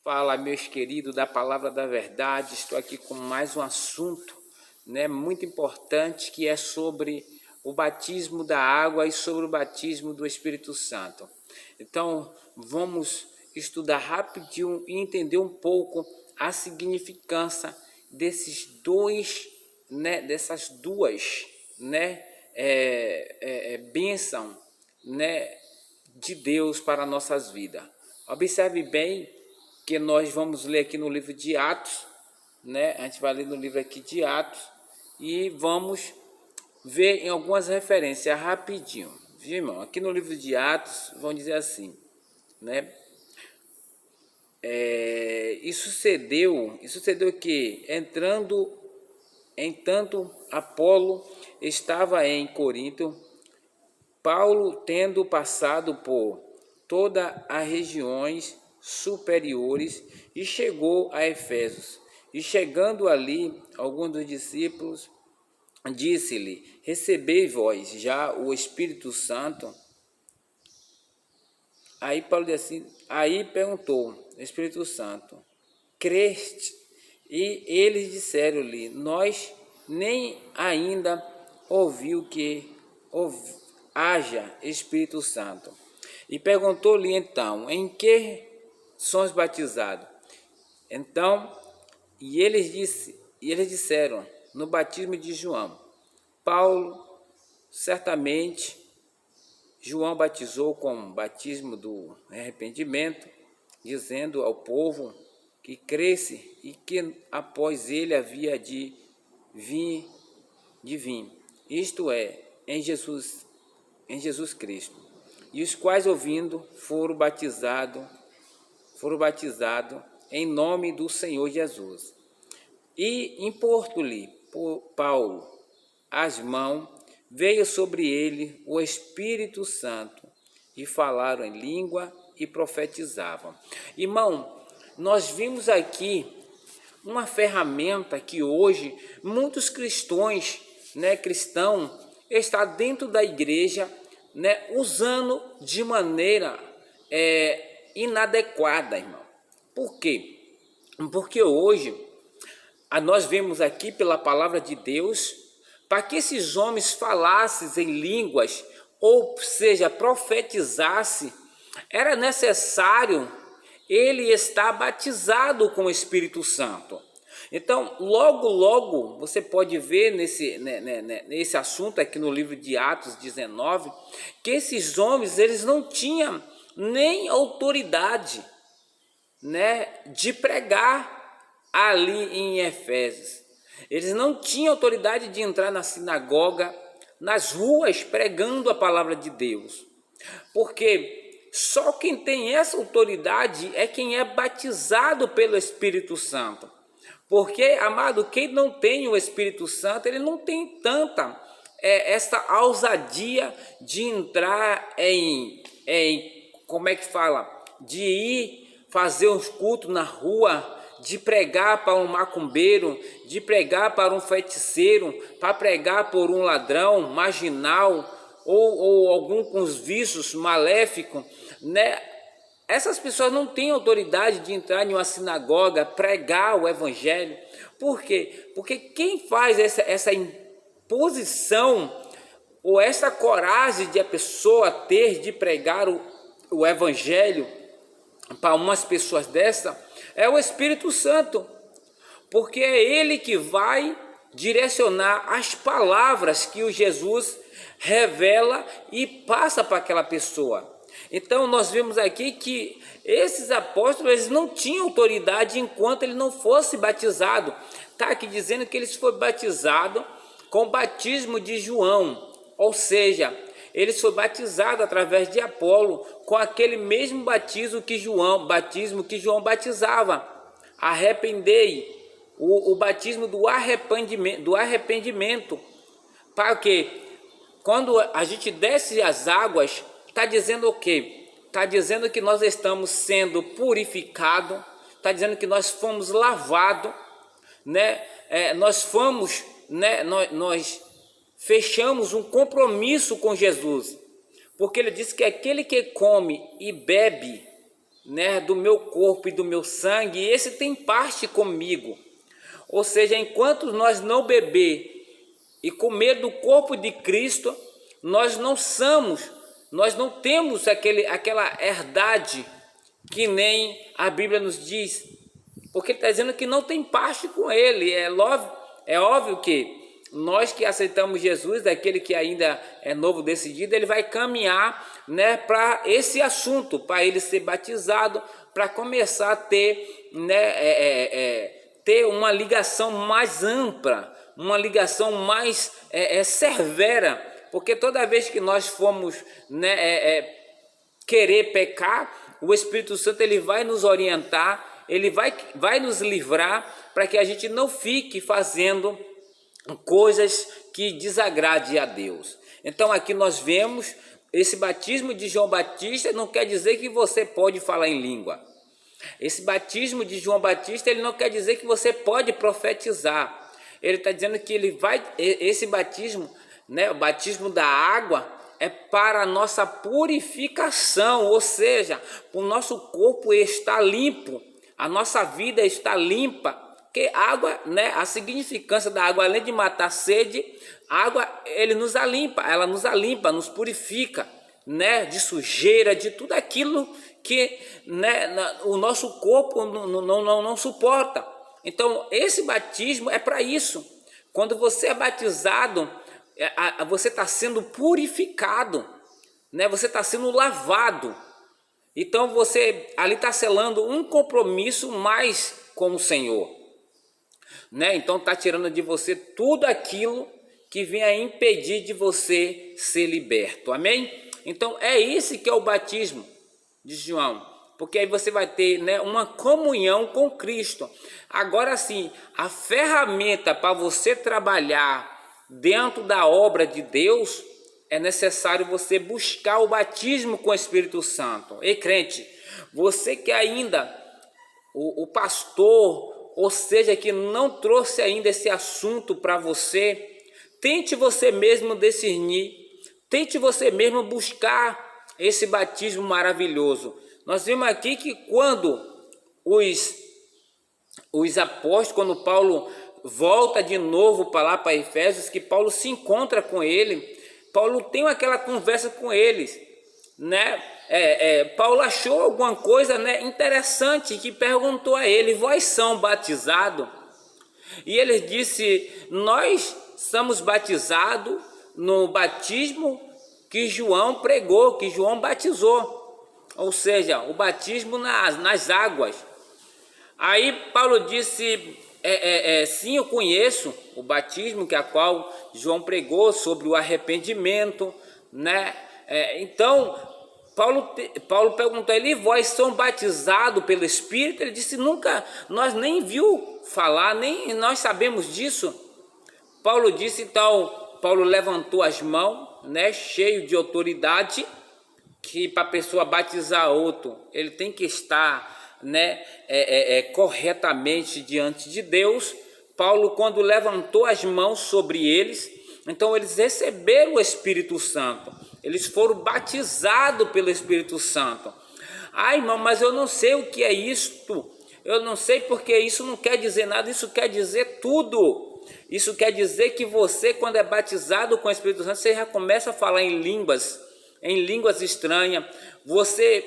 Fala, meus queridos da Palavra da Verdade. Estou aqui com mais um assunto, muito importante, que é sobre o batismo da água e sobre o batismo do Espírito Santo. Então, vamos estudar rapidinho e entender um pouco a significância desses dois, dessas duas, bênção, de Deus para nossas vidas. Observe bem que nós vamos ler aqui no livro de Atos, A gente vai ler no livro aqui de Atos e vamos ver em algumas referências rapidinho, viu, irmão? Aqui no livro de Atos, vão dizer assim, E sucedeu que, entanto Apolo estava em Corinto, Paulo, tendo passado por todas as regiões superiores, e chegou a Efésios. E chegando ali, alguns dos discípulos disse-lhe: recebei vós já o Espírito Santo? Aí Paulo disse assim, aí perguntou o Espírito Santo: creste? E eles disseram-lhe: nós nem ainda ouviu que haja Espírito Santo. E perguntou-lhe então: em que sois batizados? Então, eles disseram: no batismo de João. Paulo, certamente, João batizou com o batismo do arrependimento, dizendo ao povo que cresce e que após ele havia de vir, isto é, em Jesus Cristo. E os quais, ouvindo, foram batizados em nome do Senhor Jesus. E importou-lhe Paulo as mãos, veio sobre ele o Espírito Santo, e falaram em língua e profetizavam. Irmão, nós vimos aqui uma ferramenta que hoje muitos cristãos, está dentro da igreja, usando de maneira inadequada, irmão. Por quê? Porque hoje nós vemos aqui pela palavra de Deus, para que esses homens falassem em línguas, ou seja, profetizasse, era necessário ele estar batizado com o Espírito Santo. Então, logo você pode ver nesse assunto aqui no livro de Atos 19, que esses homens, eles não tinham nem autoridade, de pregar ali em Efésios. Eles não tinham autoridade de entrar na sinagoga, nas ruas, pregando a palavra de Deus. Porque só quem tem essa autoridade é quem é batizado pelo Espírito Santo. Porque, amado, quem não tem o Espírito Santo, ele não tem tanta essa ousadia de entrar de ir fazer uns cultos na rua, de pregar para um macumbeiro, de pregar para um feiticeiro, para pregar por um ladrão, marginal, ou algum com os vícios maléficos, Essas pessoas não têm autoridade de entrar em uma sinagoga, pregar o evangelho. Por quê? Porque quem faz essa imposição, ou essa coragem de a pessoa ter de pregar o evangelho para umas pessoas dessa, é o Espírito Santo, porque é ele que vai direcionar as palavras que o Jesus revela e passa para aquela pessoa. Então nós vemos aqui que esses apóstolos, eles não tinham autoridade enquanto ele não fosse batizado. Está aqui dizendo que eles foram batizados com o batismo de João, ou seja, eles foram batizados através de Apolo, com aquele mesmo batismo que João batizava. Arrependei, o batismo do arrependimento. Para quê? Quando a gente desce as águas, está dizendo o quê? Está dizendo que nós estamos sendo purificados, está dizendo que nós fomos lavados, nós fechamos um compromisso com Jesus, porque ele disse que aquele que come e bebe né, do meu corpo e do meu sangue, e esse tem parte comigo. Ou seja, enquanto nós não beber e comer do corpo de Cristo, nós não temos aquela herdade que nem a Bíblia nos diz, porque ele está dizendo que não tem parte com ele. É óbvio que nós que aceitamos Jesus, daquele que ainda é novo decidido, ele vai caminhar, né, para esse assunto, para ele ser batizado, para começar a ter, né, ter uma ligação mais ampla, uma ligação mais severa, porque toda vez que nós formos, né, querer pecar, o Espírito Santo ele vai nos orientar, ele vai nos livrar para que a gente não fique fazendo coisas que desagradem a Deus. Então aqui nós vemos esse batismo de João Batista. Não quer dizer que você pode falar em língua. Esse batismo de João Batista, ele não quer dizer que você pode profetizar. Ele está dizendo que esse batismo, né, o batismo da água, é para a nossa purificação, ou seja, o nosso corpo está limpo, a nossa vida está limpa. Porque água, né, a significância da água, além de matar a sede, a água ela nos alimpa, nos purifica, né, de sujeira, de tudo aquilo que, né, o nosso corpo não suporta. Então esse batismo é para isso. Quando você é batizado, você está sendo purificado, né, você está sendo lavado. Então você ali está selando um compromisso mais com o Senhor, né? Então está tirando de você tudo aquilo que vem a impedir de você ser liberto. Amém? Então é esse que é o batismo de João, porque aí você vai ter, né, uma comunhão com Cristo. Agora sim, a ferramenta para você trabalhar dentro da obra de Deus, é necessário você buscar o batismo com o Espírito Santo. Ei, crente, você que ainda, o pastor, ou seja, que não trouxe ainda esse assunto para você, tente você mesmo discernir, tente você mesmo buscar esse batismo maravilhoso. Nós vimos aqui que quando os apóstolos, quando Paulo volta de novo para lá, para Efésios, que Paulo se encontra com ele, Paulo tem aquela conversa com eles, né? Paulo achou alguma coisa, né, interessante, que perguntou a ele: vós são batizados? E ele disse: nós somos batizados no batismo que João pregou, que João batizou, ou seja, o batismo nas águas. Aí Paulo disse: sim, eu conheço o batismo que a qual João pregou sobre o arrependimento, né? Então Paulo perguntou a ele: vós são batizados pelo Espírito? Ele disse: nunca, nós nem viu falar, nem nós sabemos disso. Paulo disse, então, Paulo levantou as mãos, né, cheio de autoridade, que para a pessoa batizar outro, ele tem que estar, né, corretamente diante de Deus. Paulo, quando levantou as mãos sobre eles, então eles receberam o Espírito Santo, eles foram batizados pelo Espírito Santo. Ah, irmão, mas eu não sei o que é isto, eu não sei, porque isso não quer dizer nada. Isso quer dizer tudo. Isso quer dizer que você, quando é batizado com o Espírito Santo, você já começa a falar em línguas estranhas, você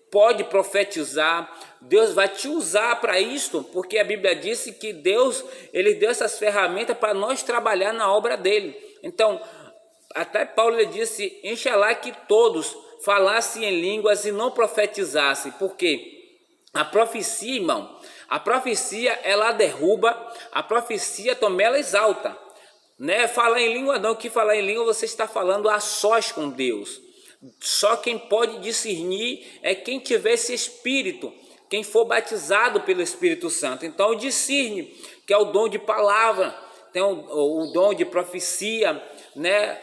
pode profetizar, Deus vai te usar para isto, porque a Bíblia disse que Deus, ele deu essas ferramentas para nós trabalhar na obra dele. Então, até Paulo ele disse: Inxalá que todos falassem em línguas e não profetizassem, porque a profecia, irmão, a profecia ela derruba, a profecia também ela exalta, né? Falar em língua não, que falar em língua você está falando a sós com Deus. Só quem pode discernir é quem tiver esse Espírito, quem for batizado pelo Espírito Santo. Então discerne, que é o dom de palavra, tem o dom de profecia, né?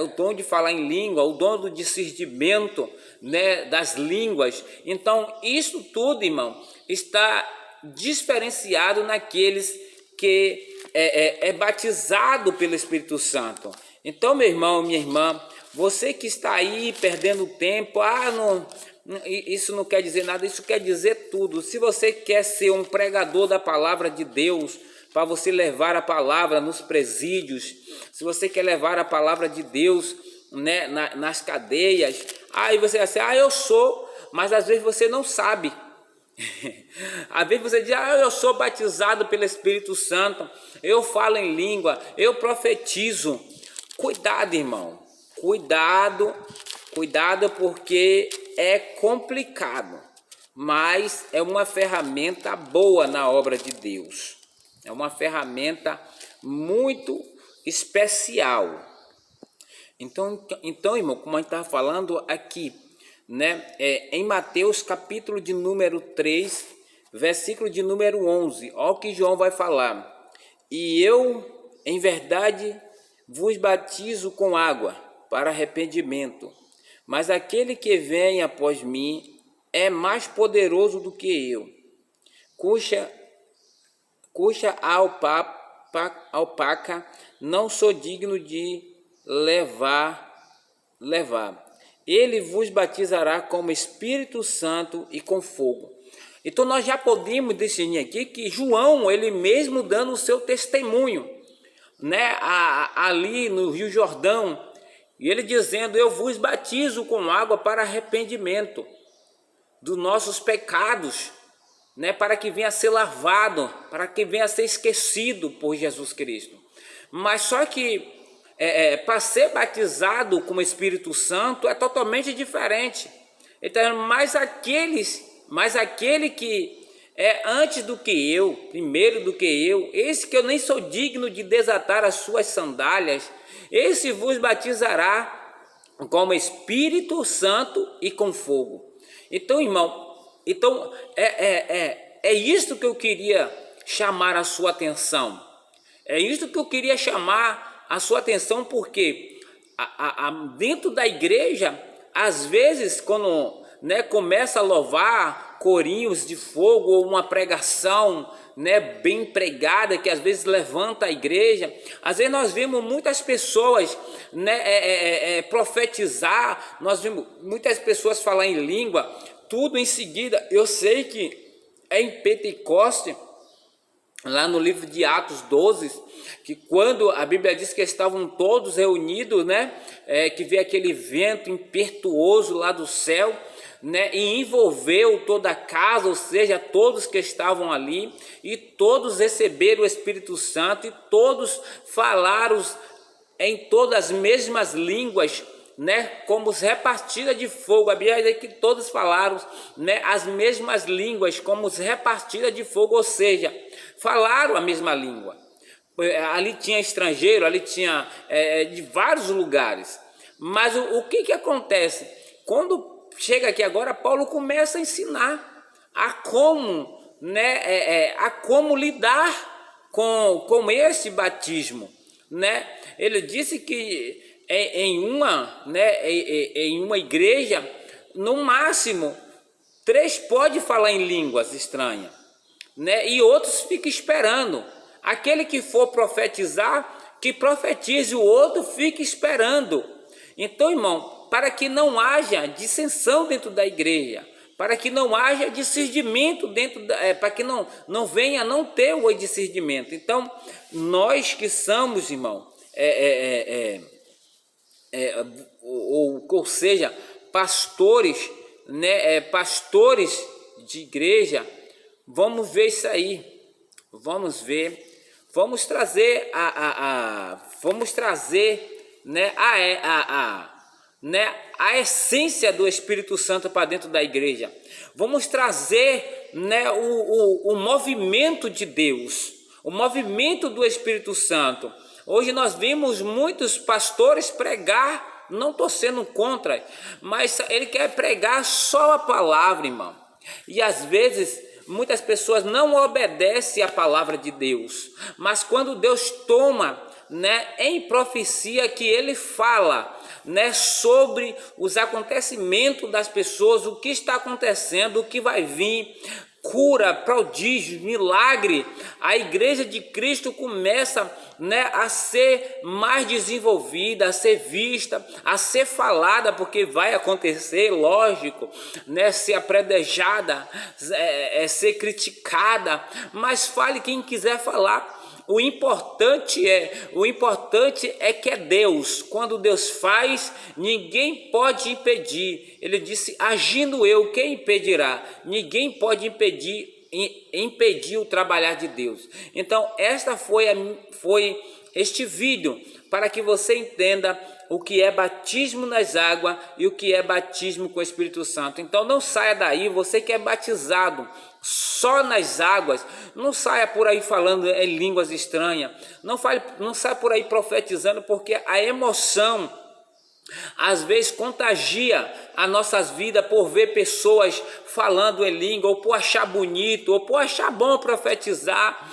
O dom de falar em língua, o dom do discernimento, né, das línguas. Então isso tudo, irmão, está diferenciado naqueles que é batizado pelo Espírito Santo. Então, meu irmão, minha irmã, você que está aí perdendo tempo, Isso não quer dizer nada, isso quer dizer tudo. Se você quer ser um pregador da palavra de Deus, para você levar a palavra nos presídios, se você quer levar a palavra de Deus, né, nas cadeias, aí você vai dizer, eu sou, mas às vezes você não sabe. Às vezes você diz, eu sou batizado pelo Espírito Santo, eu falo em língua, eu profetizo. Cuidado, irmão, cuidado porque é complicado, mas é uma ferramenta boa na obra de Deus, é uma ferramenta muito especial. Então irmão, como a gente estava falando aqui, né, em Mateus capítulo de número 3, versículo de número 11, olha o que João vai falar: e eu, em verdade, vos batizo com água para arrependimento, mas aquele que vem após mim é mais poderoso do que eu, cuja alpaca não sou digno de levar. Ele vos batizará com o Espírito Santo e com fogo. Então nós já podemos discernir aqui que João, ele mesmo dando o seu testemunho, né, ali no Rio Jordão, e ele dizendo, eu vos batizo com água para arrependimento dos nossos pecados, né, para que venha a ser lavado, para que venha a ser esquecido por Jesus Cristo. Mas só que para ser batizado com o Espírito Santo é totalmente diferente. Então, mas aquele que é antes do que eu, primeiro do que eu, esse que eu nem sou digno de desatar as suas sandálias, esse vos batizará com o Espírito Santo e com fogo. Então, irmão, é isso que eu queria chamar a sua atenção. É isso que eu queria chamar a sua atenção, porque dentro da igreja, às vezes, quando, né, começa a louvar corinhos de fogo ou uma pregação, né, bem pregada, que às vezes levanta a igreja, às vezes nós vemos muitas pessoas, né, profetizar, nós vemos muitas pessoas falar em língua, tudo em seguida. Eu sei que em Pentecoste, lá no livro de Atos 12, que quando a Bíblia diz que estavam todos reunidos, né, que veio aquele vento impetuoso lá do céu, né, e envolveu toda a casa, ou seja, todos que estavam ali, e todos receberam o Espírito Santo, e todos falaram em todas as mesmas línguas, né, como repartida de fogo. A Bíblia diz que todos falaram, né, as mesmas línguas, como repartida de fogo, ou seja, falaram a mesma língua. Ali tinha estrangeiro, ali tinha de vários lugares. Mas o que acontece? Quando chega aqui agora, Paulo começa a ensinar a como, né, a como lidar com esse batismo, né? Ele disse que em uma igreja, no máximo 3 pode falar em línguas estranhas, né? E outros ficam esperando. Aquele que for profetizar, que profetize, o outro fica esperando. Então, irmão, para que não haja dissensão dentro da igreja, para que não haja discernimento para que não venha a não ter o discernimento. Então, nós que somos, irmão, ou seja, pastores, né, pastores de igreja, vamos ver isso aí, vamos ver, vamos trazer a essência do Espírito Santo para dentro da igreja. Vamos trazer, né, o movimento de Deus, o movimento do Espírito Santo. Hoje nós vimos muitos pastores pregar, não estou sendo contra, mas ele quer pregar só a palavra, irmão. E às vezes muitas pessoas não obedecem à palavra de Deus, mas quando Deus toma, né, em profecia, que ele fala, né, sobre os acontecimentos das pessoas, o que está acontecendo, o que vai vir, cura, prodígio, milagre, a igreja de Cristo começa, né, a ser mais desenvolvida, a ser vista, a ser falada, porque vai acontecer, lógico, né, ser apredejada, ser criticada, mas fale quem quiser falar. O importante é que é Deus. Quando Deus faz, ninguém pode impedir. Ele disse: agindo eu, quem impedirá? Ninguém pode impedir o trabalhar de Deus. Então, esta foi este vídeo para que você entenda o que é batismo nas águas e o que é batismo com o Espírito Santo. Então não saia daí, você que é batizado só nas águas, não saia por aí falando em línguas estranhas, não saia por aí profetizando, porque a emoção às vezes contagia as nossas vidas por ver pessoas falando em língua, ou por achar bonito, ou por achar bom profetizar,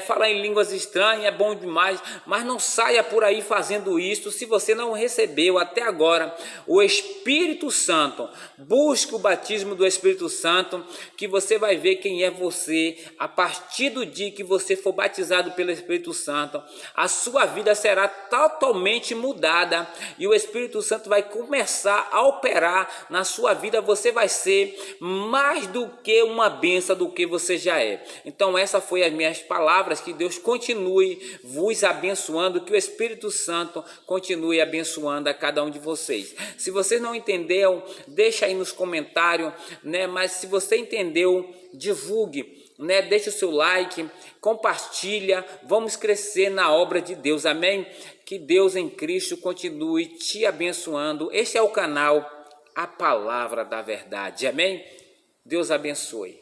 falar em línguas estranhas, é bom demais, mas não saia por aí fazendo isso se você não recebeu até agora o Espírito Santo. Busque o batismo do Espírito Santo, que você vai ver quem é você. A partir do dia que você for batizado pelo Espírito Santo, a sua vida será totalmente mudada, e o Espírito Santo vai começar a operar na sua vida. Você vai ser mais do que uma bênção do que você já é. Então essa foi as minhas palavras. Que Deus continue vos abençoando, que o Espírito Santo continue abençoando a cada um de vocês. Se vocês não entenderam, deixa aí nos comentários, né? Mas se você entendeu, divulgue, né? Deixa o seu like, compartilha, vamos crescer na obra de Deus, amém? Que Deus em Cristo continue te abençoando. Este é o canal A Palavra da Verdade, amém? Deus abençoe.